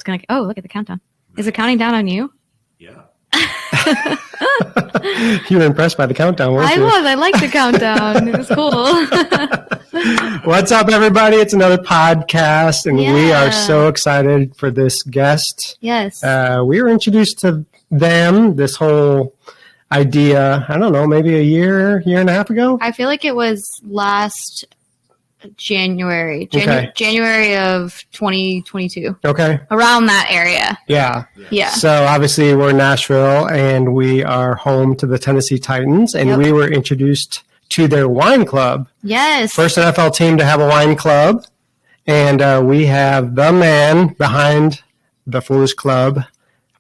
kind of, oh, look at the countdown. Is it counting down on you? Yeah. You were impressed by the countdown, weren't you? I liked the countdown. It was cool. What's up, everybody? It's another podcast, and we are so excited for this guest. Yes. We were introduced to them, this whole idea, I don't know, maybe a year and a half ago? I feel like it was last January of 2022. Okay. Around that area. Yeah. Yeah. So obviously we're in Nashville, and we are home to the Tennessee Titans, and we were introduced to their wine club. Yes. First NFL team to have a wine club. And we have the man behind the Foolish Club,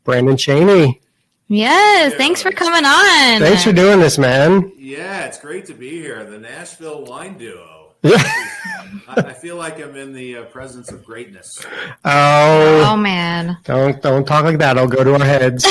Brandon Chaney. Yes. Thanks for coming on. Thanks for doing this, man. Yeah, it's great to be here. The Nashville Wine Duo. Yeah. I feel like I'm in the presence of greatness. Oh man. Don't talk like that. It'll go to our heads.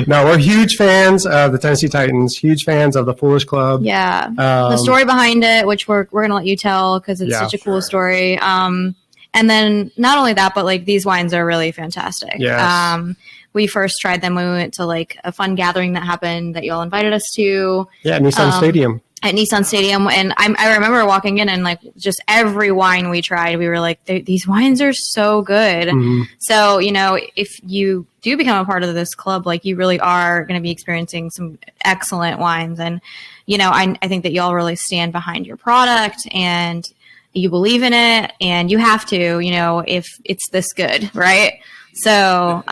No, we're huge fans of the Tennessee Titans, huge fans of the Foolish Club. Yeah. The story behind it, which we're going to let you tell because it's such a cool story. And then not only that, but like these wines are really fantastic. Yes. We first tried them when we went to like a fun gathering that happened that you all invited us to. Yeah, Nissan Stadium. At Nissan Stadium, and I remember walking in and like just every wine we tried, we were like, these wines are so good. Mm-hmm. So, you know, if you do become a part of this club, like you really are going to be experiencing some excellent wines. And, you know, I think that y'all really stand behind your product and you believe in it, and you have to, you know, if it's this good, right? So,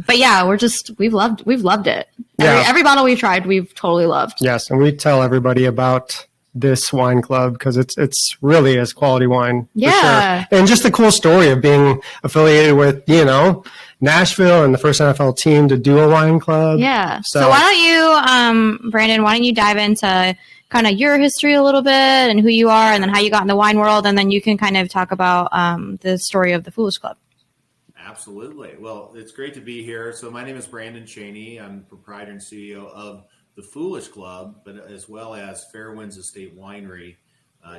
but yeah, we've loved it. Every bottle we've tried, we've totally loved. Yes. And we tell everybody about this wine club because it's really is quality wine. Yeah. For sure. And just the cool story of being affiliated with, you know, Nashville and the first NFL team to do a wine club. Yeah. So why don't you, Brandon, why don't you dive into kind of your history a little bit and who you are and then how you got in the wine world. And then you can kind of talk about the story of the Foolish Club. Absolutely. Well, it's great to be here. So my name is Brandon Chaney. I'm proprietor and CEO of the Foolish Club, but as well as Fairwinds Estate Winery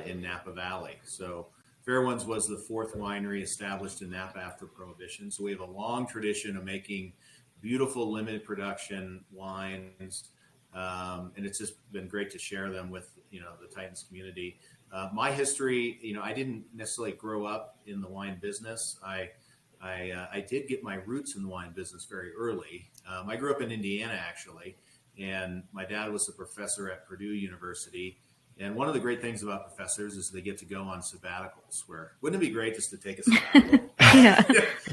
in Napa Valley. So Fairwinds was the fourth winery established in Napa after Prohibition. So we have a long tradition of making beautiful limited production wines. And it's just been great to share them with, you know, the Titans community. My history, you know, I didn't necessarily grow up in the wine business. I did get my roots in the wine business very early. I grew up in Indiana, actually, and my dad was a professor at Purdue University. And one of the great things about professors is they get to go on sabbaticals. Wouldn't it be great just to take a sabbatical? Yeah.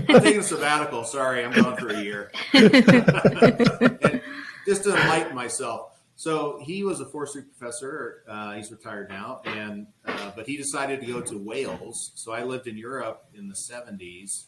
I'm taking a sabbatical. Sorry, I'm gone for a year. And just to enlighten myself. So he was a forestry professor. He's retired now, but he decided to go to Wales. So I lived in Europe in the 70s.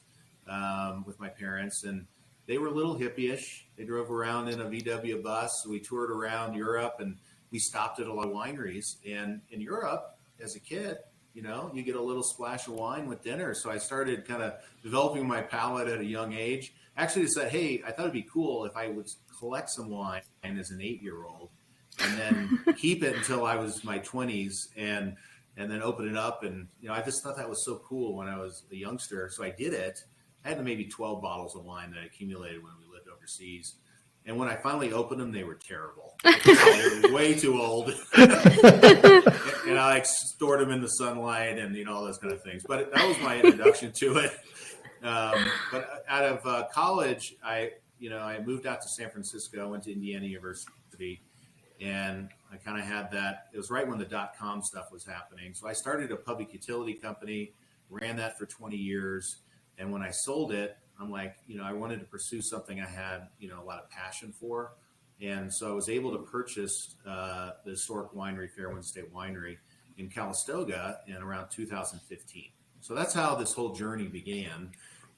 With my parents, and they were a little hippie-ish. They drove around in a VW bus. So we toured around Europe, and we stopped at a lot of wineries. And in Europe, as a kid, you know, you get a little splash of wine with dinner. So I started kind of developing my palate at a young age. Actually, said, hey, I thought it'd be cool if I would collect some wine as an 8-year-old, and then keep it until I was my 20s, and then open it up. And you know, I just thought that was so cool when I was a youngster. So I did it. I had maybe 12 bottles of wine that I accumulated when we lived overseas. And when I finally opened them, they were terrible. They were way too old. And I like stored them in the sunlight and, you know, all those kind of things. But that was my introduction to it. But out of college, I moved out to San Francisco, went to Indiana University, and I kind of had that. It was right when the .com stuff was happening. So I started a public utility company, ran that for 20 years. And when I sold it, I'm like, you know, I wanted to pursue something I had, you know, a lot of passion for. And so I was able to purchase the historic winery, Fairwinds Estate Winery in Calistoga in around 2015. So that's how this whole journey began.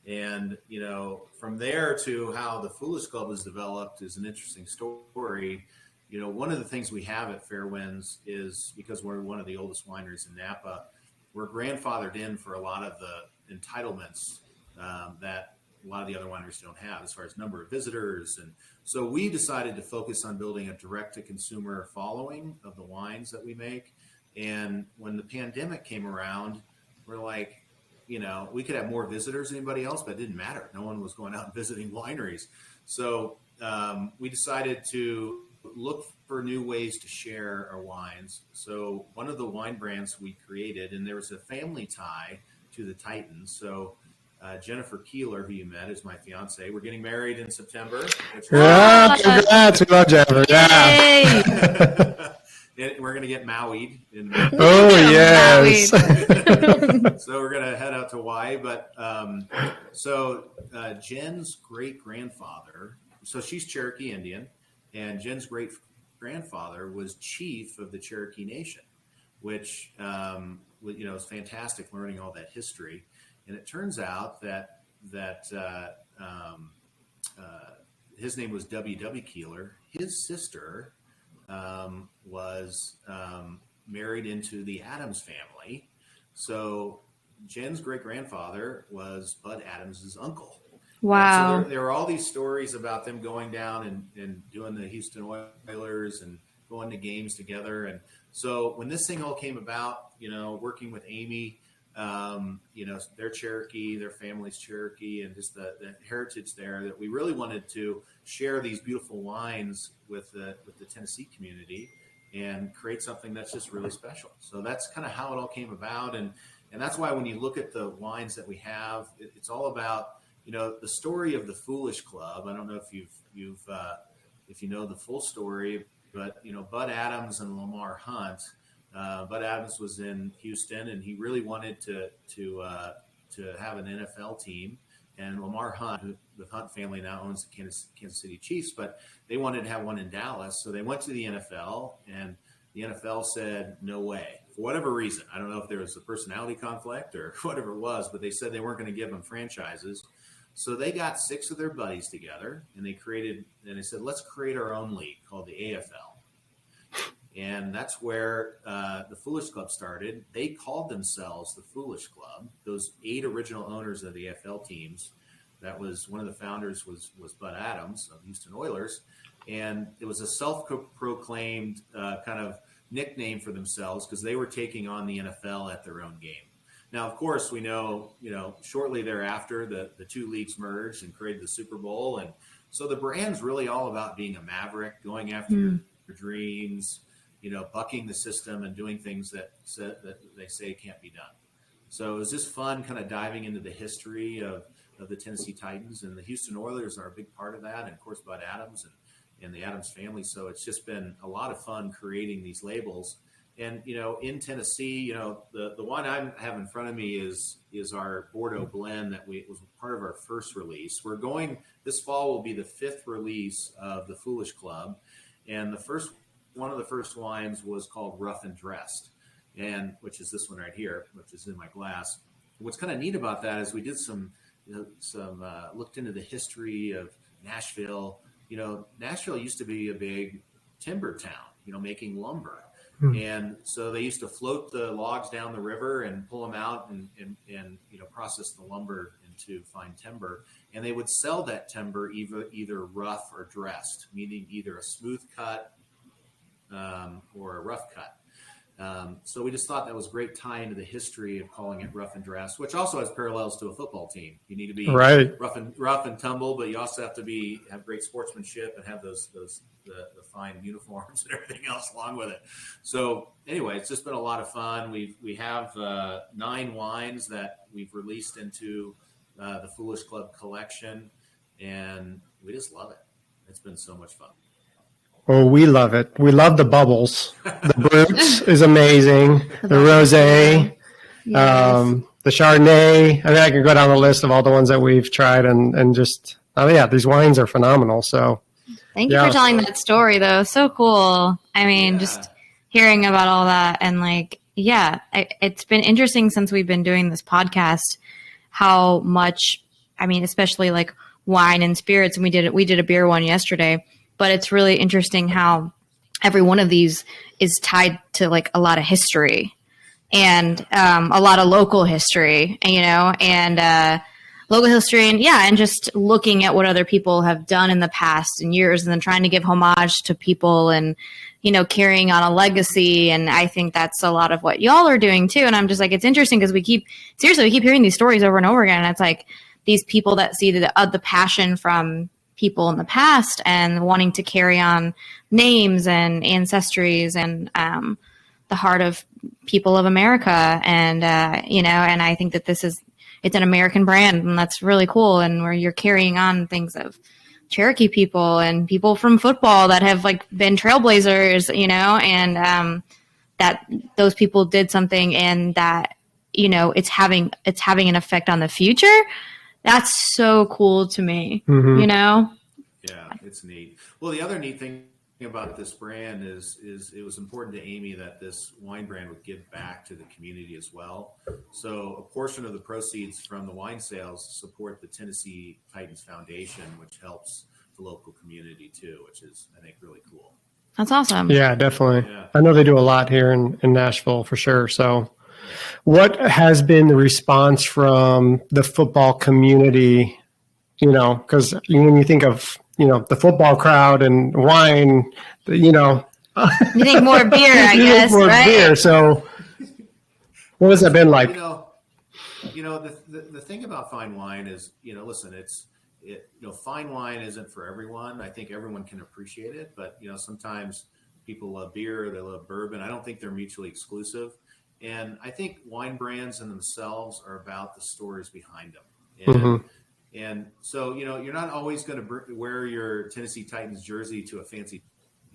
And, you know, from there to how the Foolish Club was developed is an interesting story. You know, one of the things we have at Fairwinds is, because we're one of the oldest wineries in Napa, we're grandfathered in for a lot of the entitlements that a lot of the other wineries don't have as far as number of visitors. And so we decided to focus on building a direct-to-consumer following of the wines that we make. And when the pandemic came around, we're like, we could have more visitors than anybody else, but it didn't matter. No one was going out and visiting wineries. So we decided to look for new ways to share our wines. So one of the wine brands we created, and there was a family tie to the Titans. So Jennifer Keeler, who you met, is my fiance. We're getting married in September. Yeah, congrats. We love Jennifer. Yeah. We're going to get Maui'd. Oh, yes. So we're going to head out to Hawaii. But Jen's great-grandfather, so she's Cherokee Indian, and Jen's great-grandfather was chief of the Cherokee Nation, which, is fantastic learning all that history. And it turns out that his name was W.W. Keeler. His sister was married into the Adams family. So Jen's great-grandfather was Bud Adams's uncle. Wow. So there were all these stories about them going down and doing the Houston Oilers and going to games together. And so when this thing all came about, working with Amy, they're Cherokee, their family's Cherokee, and just the heritage there, that we really wanted to share these beautiful wines with the Tennessee community and create something that's just really special. So that's kind of how it all came about. And that's why when you look at the wines that we have, it's all about, the story of the Foolish Club. I don't know if if you know the full story, but, Bud Adams and Lamar Hunt, Bud Adams was in Houston, and he really wanted to have an NFL team. And Lamar Hunt, the Hunt family now owns the Kansas City Chiefs, but they wanted to have one in Dallas. So they went to the NFL, and the NFL said, no way. For whatever reason, I don't know if there was a personality conflict or whatever it was, but they said they weren't going to give them franchises. So they got 6 of their buddies together, and they said, let's create our own league called the AFL. And that's where the Foolish Club started. They called themselves the Foolish Club. Those 8 original owners of the AFL teams, that was one of the founders was Bud Adams of Houston Oilers. And it was a self-proclaimed kind of nickname for themselves because they were taking on the NFL at their own game. Now, of course, we know, shortly thereafter, the 2 leagues merged and created the Super Bowl. And so the brand's really all about being a maverick, going after your dreams, bucking the system and doing things that they say can't be done. So it was just fun kind of diving into the history of the Tennessee Titans, and the Houston Oilers are a big part of that. And of course, Bud Adams and the Adams family. So it's just been a lot of fun creating these labels. And, in Tennessee, the one I have in front of me is our Bordeaux blend that was part of our first release. This fall will be the 5th release of the Foolish Club. And one of the first wines was called Rough and Dressed, which is this one right here, which is in my glass. What's kind of neat about that is we did looked into the history of Nashville. Nashville used to be a big timber town, making lumber. And so they used to float the logs down the river and pull them out and process the lumber into fine timber. And they would sell that timber either rough or dressed, meaning either a smooth cut or a rough cut. So we just thought that was a great tie into the history of calling it Rough and Dressed, which also has parallels to a football team. You need to be rough and tumble, but you also have to have great sportsmanship and have the fine uniforms and everything else along with it. So anyway, it's just been a lot of fun. We have 9 wines that we've released into the Foolish Club collection, and we just love it. It's been so much fun. Oh, we love it. We love the bubbles. The Brutes is amazing. The Rosé, Yes. the Chardonnay. I mean, I can go down the list of all the ones that we've tried and just, these wines are phenomenal. So Thank you for telling that story, though. So cool. I mean, just hearing about all that and it's been interesting since we've been doing this podcast, how much, especially like wine and spirits. And we did a beer one yesterday. But it's really interesting how every one of these is tied to like a lot of history and a lot of local history, and local history and just looking at what other people have done in the past and years and then trying to give homage to people and carrying on a legacy. And I think that's a lot of what y'all are doing too. And I'm just like, it's interesting because we keep hearing these stories over and over again. And it's like these people that see the passion from people in the past and wanting to carry on names and ancestries and the heart of people of America. And, and I think that it's an American brand, and that's really cool. And where you're carrying on things of Cherokee people and people from football that have like been trailblazers, and that those people did something, and that it's having an effect on the future. That's so cool to me. Yeah, it's neat. Well, the other neat thing about this brand is it was important to Amy that this wine brand would give back to the community as well. So a portion of the proceeds from the wine sales support the Tennessee Titans Foundation, which helps the local community too, which is, I think, really cool. That's awesome. Yeah, definitely. Yeah. I know they do a lot here in Nashville for sure. So what has been the response from the football community? Because when you think of the football crowd and wine, You think more beer, I guess, more right? beer. So, what has that been like? The thing about fine wine is, listen, fine wine isn't for everyone. I think everyone can appreciate it, but sometimes people love beer, they love bourbon. I don't think they're mutually exclusive, and I think wine brands in themselves are about the stories behind them. And And so, you're not always going to wear your Tennessee Titans jersey to a fancy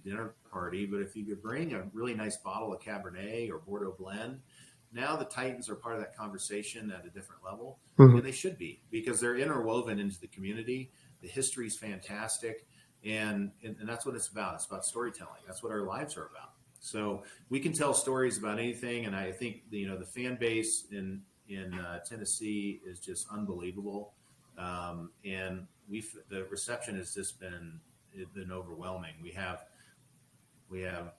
dinner party, but if you could bring a really nice bottle of Cabernet or Bordeaux blend, now the Titans are part of that conversation at a different level, and they should be, because they're interwoven into the community. The history is fantastic, and that's what it's about. It's about storytelling. That's what our lives are about. So we can tell stories about anything, and I think the fan base in Tennessee is just unbelievable. And the reception has just been overwhelming. We have the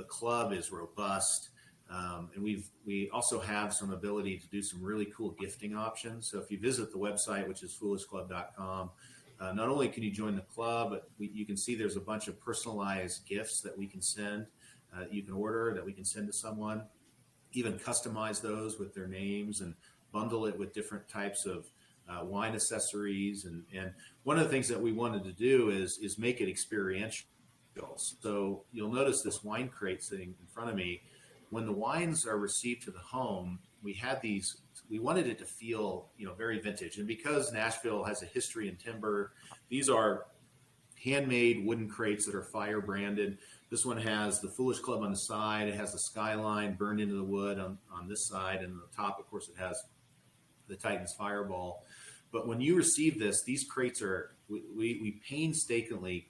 club is robust, and we also have some ability to do some really cool gifting options. So if you visit the website, which is foolishclub.com, not only can you join the club, but you can see there's a bunch of personalized gifts that we can send, you can order, that we can send to someone, even customize those with their names and bundle it with different types of wine accessories. And one of the things that we wanted to do is make it experiential. So you'll notice this wine crate sitting in front of me. When the wines are received to the home, we wanted it to feel, very vintage. And because Nashville has a history in timber, these are handmade wooden crates that are fire branded. This one has the Foolish Club on the side. It has the skyline burned into the wood on this side. And on the top, of course, it has the Titans Fireball. But when you receive this, these crates are, we painstakingly,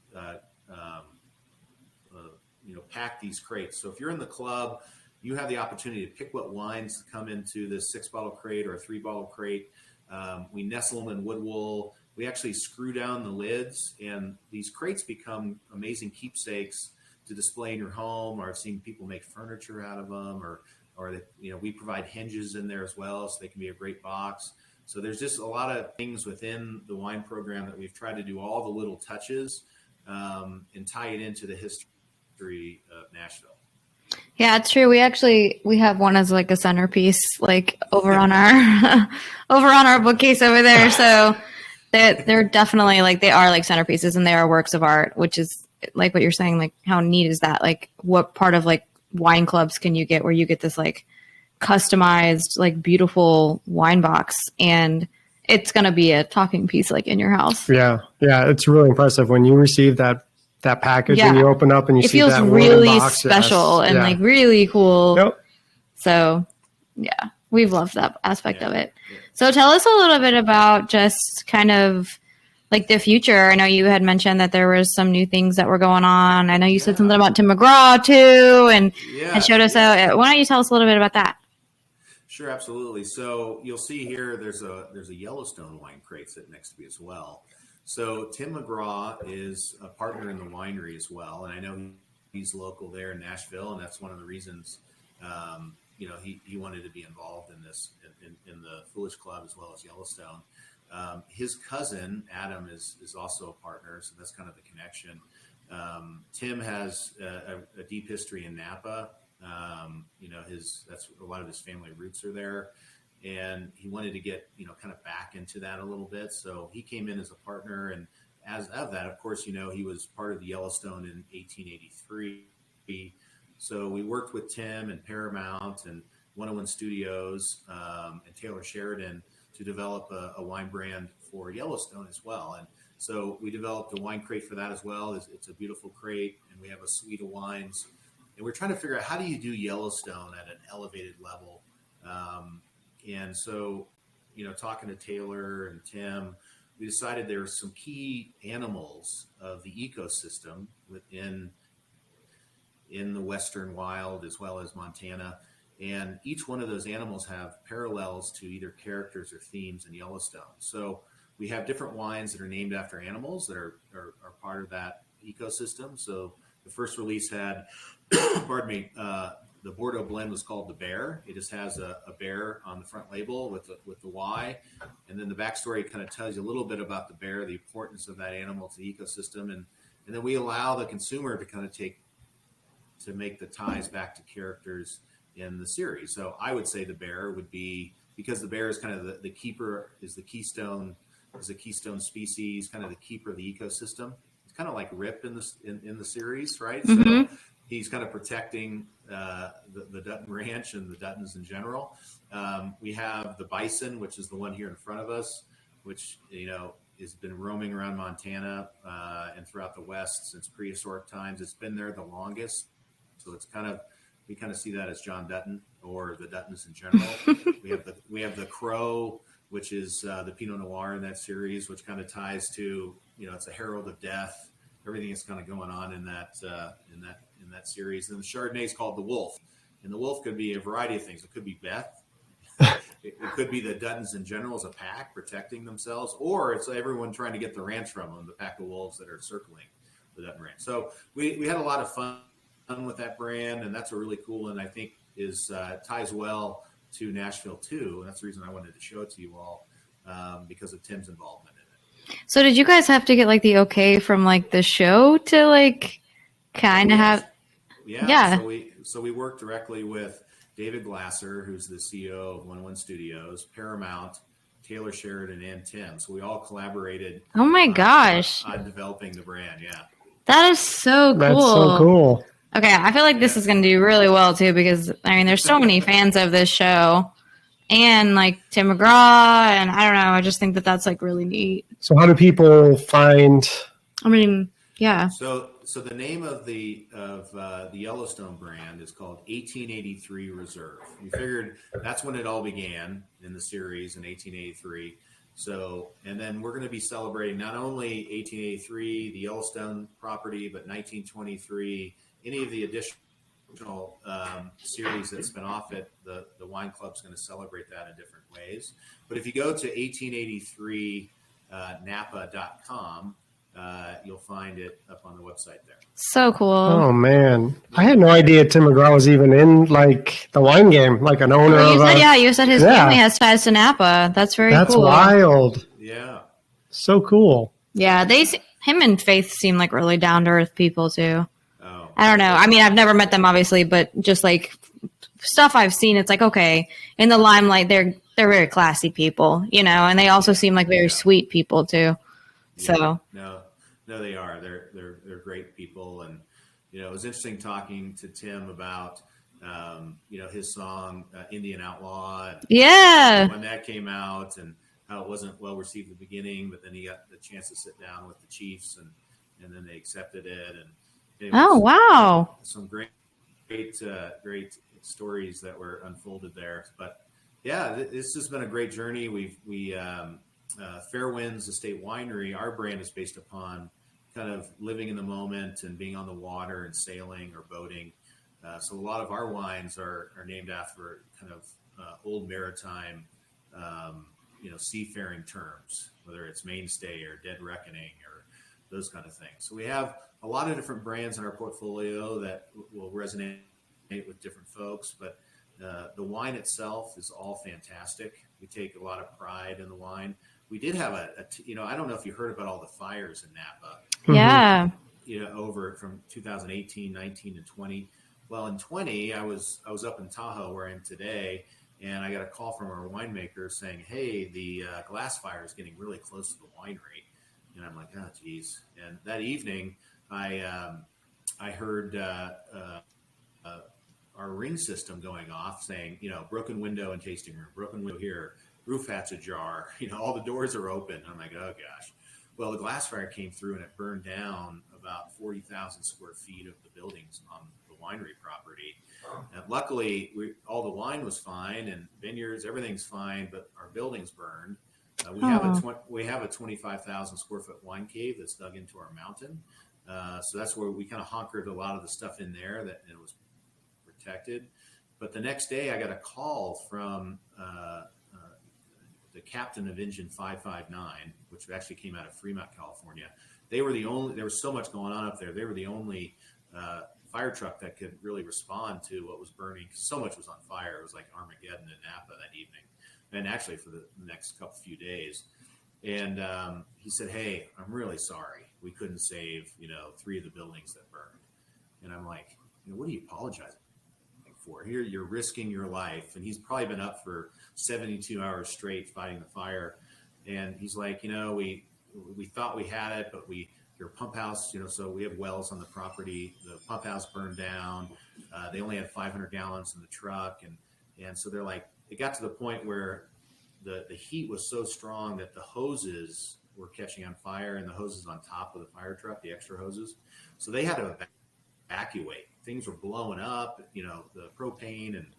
pack these crates. So if you're in the club, you have the opportunity to pick what wines come into this 6-bottle crate or a 3-bottle crate. We nestle them in wood wool. We actually screw down the lids, and these crates become amazing keepsakes to display in your home. Or I've seen people make furniture out of them, or we provide hinges in there as well, so they can be a great box. So there's just a lot of things within the wine program that we've tried to do all the little touches and tie it into the history of Nashville. Yeah, it's true. We have one as like a centerpiece, like over on our bookcase over there. So they're definitely like, they are like centerpieces, and they are works of art, which is like what you're saying. Like, how neat is that? Like, what part of like wine clubs can you get where you get this like customized, like beautiful wine box, and it's going to be a talking piece like in your house. Yeah. It's really impressive when you receive that package and you open up and you see that feels really box, special and like really cool. Yep. So yeah, we've loved that aspect of it. Yeah. So tell us a little bit about just kind of like the future. I know you had mentioned that there was some new things that were going on. I know you said something about Tim McGraw too, and showed us. Why don't you tell us a little bit about that? Sure, absolutely. So you'll see here, there's a Yellowstone wine crate sitting next to me as well. So Tim McGraw is a partner in the winery as well, and I know he's local there in Nashville, and that's one of the reasons he wanted to be involved in this in the Foolish Club as well as Yellowstone. His cousin Adam is also a partner, so that's kind of the connection. Tim has a deep history in Napa. That's a lot of his family roots are there, and he wanted to get, kind of back into that a little bit. So he came in as a partner, and as of that, of course, he was part of the Yellowstone in 1883. So we worked with Tim and Paramount and 101 Studios and Taylor Sheridan to develop a wine brand for Yellowstone as well. And so we developed a wine crate for that as well. It's a beautiful crate, and we have a suite of wines. And we're trying to figure out, how do you do Yellowstone at an elevated level? And so, talking to Taylor and Tim, we decided there are some key animals of the ecosystem in the Western wild as well as Montana. And each one of those animals have parallels to either characters or themes in Yellowstone. So we have different wines that are named after animals that are part of that ecosystem. So the first release had, the Bordeaux blend was called the Bear. It just has a bear on the front label with the Y. And then the backstory kind of tells you a little bit about the bear, the importance of that animal to the ecosystem. And then we allow the consumer to kind of to make the ties back to characters in the series. So I would say the bear would be, because the bear is kind of the keeper, is the keystone species, kind of the keeper of the ecosystem. It's kind of like Rip in the series, right? Mm-hmm. So he's kind of protecting the Dutton Ranch and the Duttons in general. We have the bison, which is the one here in front of us, which has been roaming around Montana and throughout the West since prehistoric times. It's been there the longest, so we kind of see that as John Dutton or the Duttons in general. we have the crow, which is the Pinot Noir in that series, which kind of ties to, it's a herald of death. Everything is kind of going on in that series. And the Chardonnay is called the Wolf, and the wolf could be a variety of things. It could be Beth. It could be the Duttons in general as a pack protecting themselves, or it's everyone trying to get the ranch from them, the pack of wolves that are circling the Dutton Ranch. So we had a lot of fun with that brand, and that's a really cool, and I think ties well to Nashville too. And that's the reason I wanted to show it to you all, because of Tim's involvement in it. So did you guys have to get the okay from the show to kind of have? Yeah. So we worked directly with David Glasser, who's the CEO of 101 Studios, Paramount, Taylor Sheridan, and Tim. So we all collaborated. Oh my gosh! On developing the brand. Yeah. That is so cool. That's so cool. Okay, I feel like this is going to do really well too, because there's so many fans of this show, and Tim McGraw, and I don't know. I just think that that's really neat. So how do people find? Yeah. So the name of the Yellowstone brand is called 1883 Reserve. We figured that's when it all began in the series in 1883. So, and then we're going to be celebrating not only 1883, the Yellowstone property, but 1923, any of the additional series that spin off it. The wine club's going to celebrate that in different ways. But if you go to 1883napa.com, you'll find it up on the website there. So cool. Oh man, I had no idea Tim McGraw was even in the wine game, an owner. You said his family has ties to Napa. That's very cool. That's wild. Yeah. So cool. Yeah, him and Faith seem like really down to earth people too. Oh. I don't know. I've never met them obviously, but just stuff I've seen, it's okay. In the limelight, they're very classy people, and they also seem like very sweet people too. So no, they are. They're great people, and it was interesting talking to Tim about his song Indian Outlaw. And when that came out, and how it wasn't well received at the beginning, but then he got the chance to sit down with the Chiefs, and then they accepted it. And wow, some great stories that were unfolded there. But yeah, this has been a great journey. Fairwinds Estate Winery, our brand is based upon kind of living in the moment and being on the water and sailing or boating. So a lot of our wines are named after kind of old maritime, seafaring terms, whether it's Mainstay or Dead Reckoning or those kind of things. So we have a lot of different brands in our portfolio that will resonate with different folks, but the wine itself is all fantastic. We take a lot of pride in the wine. We did have I don't know if you heard about all the fires in Napa. Yeah. over from 2018, 19, and 20. Well, in 20, I was up in Tahoe where I am today, and I got a call from our winemaker saying, "Hey, the glass fire is getting really close to the winery." And I'm like, "Oh, geez." And that evening, I heard our ring system going off saying, broken window in tasting room, broken window here, roof hatch ajar, all the doors are open. I'm like, oh gosh. Well, the glass fire came through and it burned down about 40,000 square feet of the buildings on the winery property. And luckily, all the wine was fine and vineyards, everything's fine, but our buildings burned. We have a 25,000 square foot wine cave that's dug into our mountain. So that's where we kind of hunkered a lot of the stuff in there that it was protected. But the next day I got a call from the captain of Engine 559, which actually came out of Fremont, California. There was so much going on up there. They were the only fire truck that could really respond to what was burning. So much was on fire. It was like Armageddon in Napa that evening, and actually for the next few days. And he said, "Hey, I'm really sorry. We couldn't save, 3 of the buildings that burned." And I'm like, what are you apologizing for? Here you're risking your life. And he's probably been up for 72 hours straight fighting the fire. And he's like, we thought we had it, but your pump house, so we have wells on the property. The pump house burned down. They only had 500 gallons in the truck. And so they're like, it got to the point where the heat was so strong that the hoses were catching on fire, and the hoses on top of the fire truck, the extra hoses. So they had to evacuate. Things were blowing up, the propane. And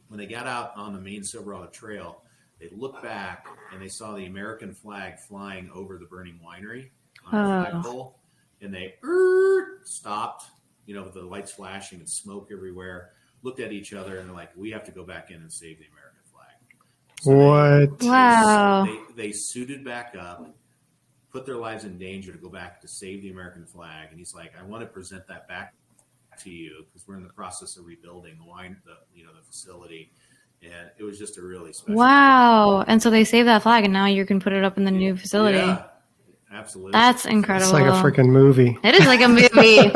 when they got out on the main Silverado Trail, they looked back and they saw the American flag flying over the burning winery on the flagpole. And they stopped, with the lights flashing and smoke everywhere, looked at each other, and they're like, we have to go back in and save the American flag. So Wow. They suited back up, put their lives in danger to go back to save the American flag. And he's like, I want to present that back to you because we're in the process of rebuilding the facility. And it was just a really special. Wow. And so they saved that flag and now you can put it up in the new facility. Yeah, absolutely. That's incredible. It's like a freaking movie. It is like a movie.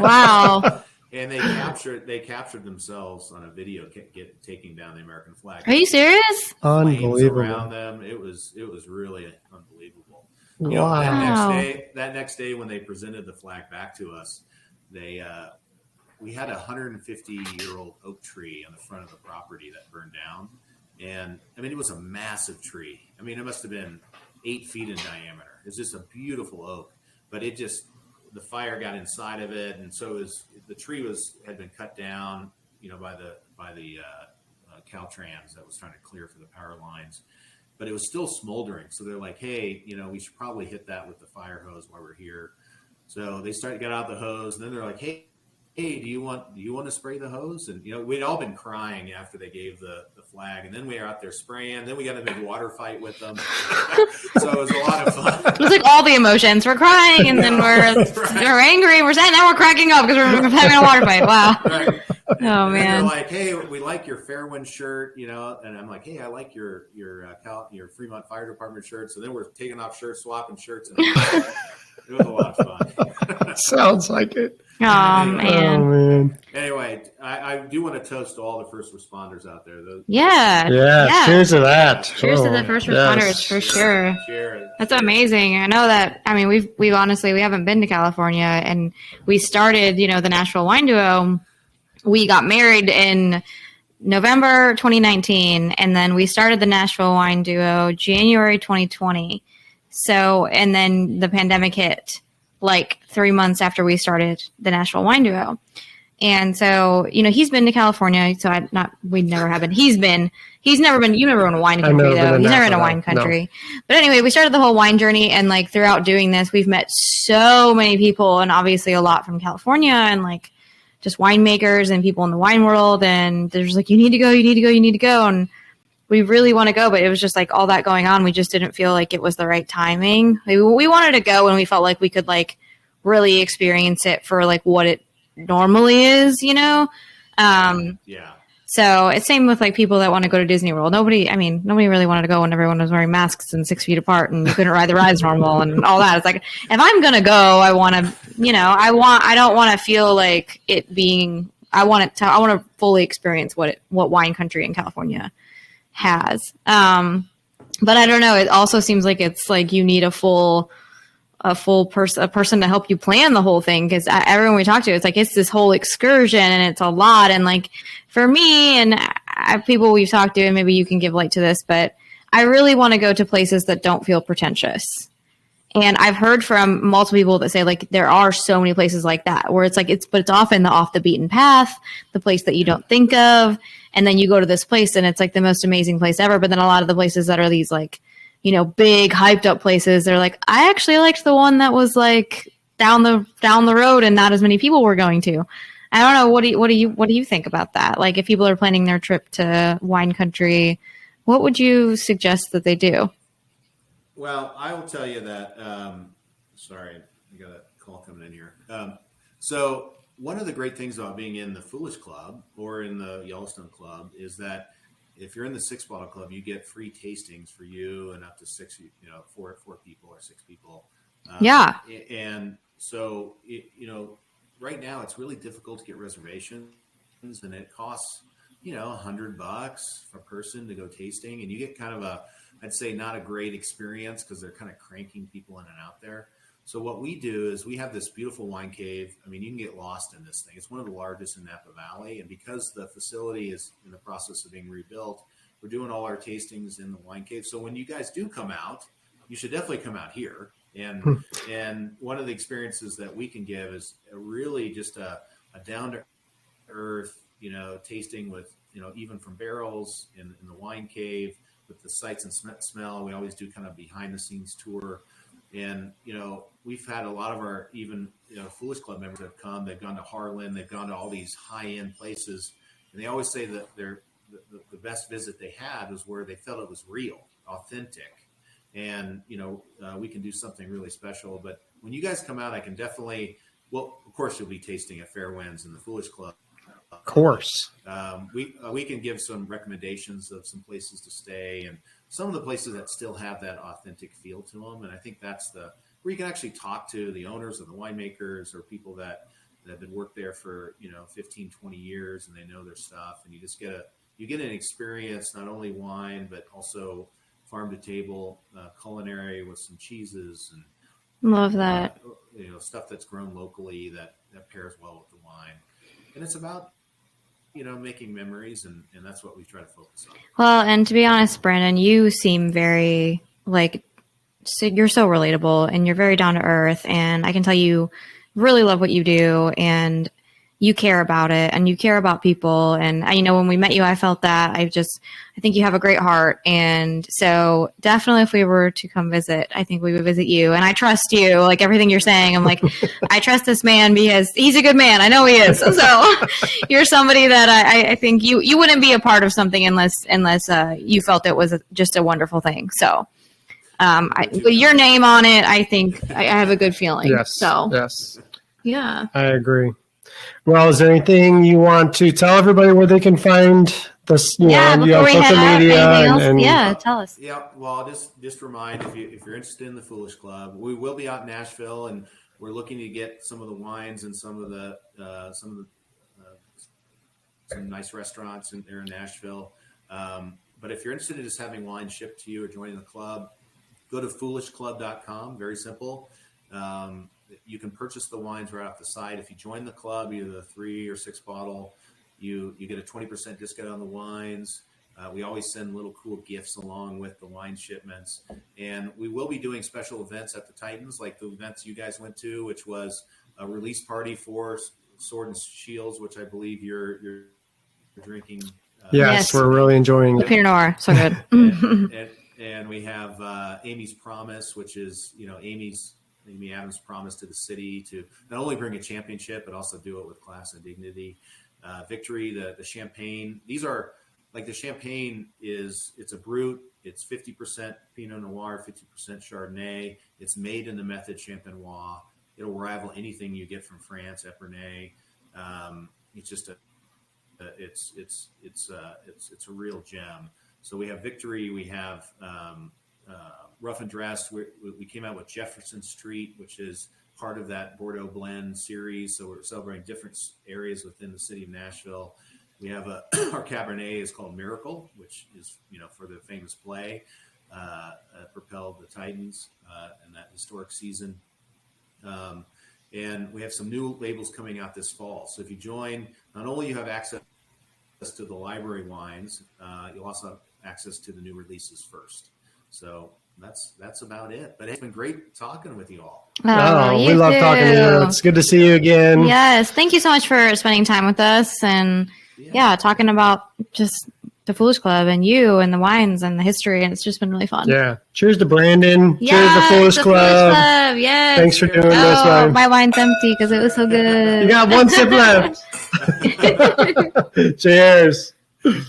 Wow. And they captured themselves on a video taking down the American flag. Are you serious? Unbelievable. Around them. It was really unbelievable. Wow. That next day when they presented the flag back to us, we had a 150-year-old oak tree on the front of the property that burned down. And it was a massive tree. It must have been 8 feet in diameter. It's just a beautiful oak, but the fire got inside of it. And so the tree had been cut down, by the Caltrans that was trying to clear for the power lines, but it was still smoldering. So they're like, hey, we should probably hit that with the fire hose while we're here. So they got out the hose, and then they're like, hey, do you want to spray the hose? And we'd all been crying after they gave the flag, and then we were out there spraying. Then we got a big water fight with them. So it was a lot of fun. It was like all the emotions. We're crying, and then we're angry. We're sad. Now we're cracking up because we're having a water fight. Wow. Right. Oh man. They're like, hey, we like your Fairwind shirt, and I'm like, hey, I like your Fremont Fire Department shirt. So then we're taking off shirts, swapping shirts, and it was a lot of fun. Sounds like it. Oh man. Anyway, I do want to toast to all the first responders out there. Yeah. Cheers to that. Cheers to the first responders for sure. Cheers. That's amazing. I know that. We honestly haven't been to California, and we started, the Nashville Wine Duo. We got married in November 2019, and then we started the Nashville Wine Duo January 2020. So, and then the pandemic hit like 3 months after we started the Nashville Wine Duo. And so, he's been to California. So we never have been. He's never been, you've never been to wine country though. He's never been to wine country. No. But anyway, we started the whole wine journey, and like throughout doing this, we've met so many people, and obviously a lot from California, and like just winemakers and people in the wine world. And there's like, you need to go. And we really want to go, but it was just like all that going on. We just didn't feel like it was the right timing. We wanted to go when we felt like we could like really experience it for like what it normally is, Yeah. So it's same with like people that want to go to Disney World. Nobody really wanted to go when everyone was wearing masks and 6 feet apart and you couldn't ride the rides normal and all that. It's like, if I'm going to go, I want to, I don't want to feel like it being, I want to fully experience what wine country in California has. But I don't know. It also seems like it's like you need a person to help you plan the whole thing, because everyone we talk to, it's like it's this whole excursion and it's a lot. And like for me and people we've talked to, and maybe you can give light to this, but I really want to go to places that don't feel pretentious. And I've heard from multiple people that say like there are so many places like that where it's like it's often the off the beaten path, the place that you don't think of, and then you go to this place and it's like the most amazing place ever. But then a lot of the places that are these like, big hyped up places, they're like, I actually liked the one that was like down the road and not as many people were going to. I don't know. What do you think about that? Like if people are planning their trip to wine country, what would you suggest that they do? Well, I will tell you that. Sorry, I got a call coming in here. So one of the great things about being in the Foolish Club or in the Yellowstone Club is that if you're in the 6-bottle club, you get free tastings for you and up to 6, four people or 6 people. Yeah. And so, right now it's really difficult to get reservations, and it costs, $100 per person to go tasting, and you get kind of I'd say not a great experience because they're kind of cranking people in and out there. So what we do is we have this beautiful wine cave. I mean, you can get lost in this thing. It's one of the largest in Napa Valley. And because the facility is in the process of being rebuilt, we're doing all our tastings in the wine cave. So when you guys do come out, you should definitely come out here. And one of the experiences that we can give is really just a down to earth, tasting with, even from barrels in the wine cave with the sights and smell. We always do kind of behind the scenes tour. And, we've had a lot of our even, Foolish Club members have come. They've gone to Harlan. They've gone to all these high-end places. And they always say that the best visit they had was where they felt it was real, authentic. And, we can do something really special. But when you guys come out, I can definitely, well, of course, you'll be tasting at Fairwinds and the Foolish Club. Of course. We can give some recommendations of some places to stay and some of the places that still have that authentic feel to them. And I think that's where you can actually talk to the owners or the winemakers or people that have been worked there for, 15, 20 years and they know their stuff. And you just get an experience, not only wine, but also farm to table culinary with some cheeses and love that. Stuff that's grown locally that pairs well with the wine. And it's about, making memories, and that's what we try to focus on. Well, and to be honest, Brandon, you seem very you're so relatable and you're very down to earth, and I can tell you really love what you do and you care about it and you care about people. And when we met you, I felt that. I think you have a great heart. And so definitely if we were to come visit, I think we would visit you. And I trust you, like everything you're saying. I'm like, I trust this man because he's a good man. I know he is. So you're somebody that I think you wouldn't be a part of something unless you felt it was just a wonderful thing. So with your name on it, I think I have a good feeling. Yes. So yes. Yeah. I agree. Well, is there anything you want to tell everybody where they can find this? Before we social head media out, anything else? Tell us. Yeah, well, I'll just remind if you're interested in the Foolish Club, we will be out in Nashville, and we're looking to get some of the wines and some nice restaurants there in Nashville. But if you're interested in just having wine shipped to you or joining the club, go to foolishclub.com. Very simple. You can purchase the wines right off the site. If you join the club, either the 3 or 6 bottle, you get a 20% discount on the wines. We always send little cool gifts along with the wine shipments. And we will be doing special events at the Titans, like the events you guys went to, which was a release party for Sword and Shields, which I believe you're drinking. Yes, we're really enjoying it. Pinot Noir, so good. and we have Amy's Promise, which is, Amy Adams' promise to the city to not only bring a championship, but also do it with class and dignity. Victory, the champagne. These are the champagne it's a brut. It's 50% Pinot Noir, 50% Chardonnay. It's made in the method Champenois. It'll rival anything you get from France, Epernay. It's just it's a real gem. So we have Victory, we have Rough and Dressed. We came out with Jefferson Street, which is part of that Bordeaux blend series. So we're celebrating different areas within the city of Nashville. We have our Cabernet is called Miracle, which is, for the famous play, propelled the Titans in that historic season. And we have some new labels coming out this fall. So if you join, not only you have access to the library wines, you'll also have access to the new releases first. So that's about it. But it's been great talking with you all. We love talking to you. It's good to see you again. Yes. Thank you so much for spending time with us and talking about just the Foolish Club and you and the wines and the history. And it's just been really fun. Yeah. Cheers to Brandon. Yes, cheers to Foolish Club. Yes. Thanks for doing this one. My wine's empty because it was so good. You got one sip left. Cheers. All right.